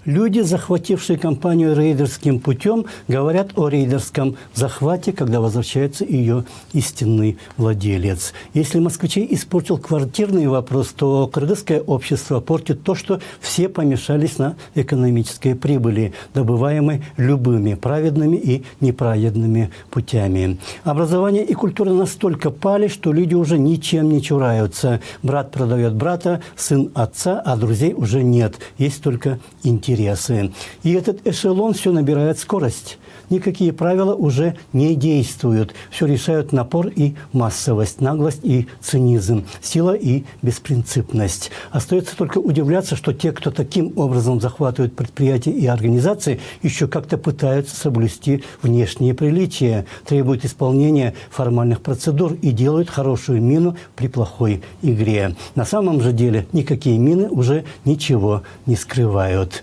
Люди, захватившие компанию рейдерским путем, говорят о рейдерском захвате, когда возвращается ее истинный владелец. Если москвичей испортил квартирный вопрос, то кыргызское общество портит то, что все помешались на экономической прибыли, добываемой любыми праведными и неправедными путями. Образование и культура настолько пали, что люди уже ничем не чураются. Брат продает брата, сын отца, а друзей уже нет. Есть только интересы. И этот эшелон все набирает скорость. Никакие правила уже не действуют. Все решают напор и массовость, наглость и цинизм, сила и беспринципность. Остается только удивляться, что те, кто таким образом захватывают предприятия и организации, еще как-то пытаются соблюсти внешние приличия, требуют исполнения формальных процедур и делают хорошую мину при плохой игре. На самом же деле никакие мины уже ничего не скрывают.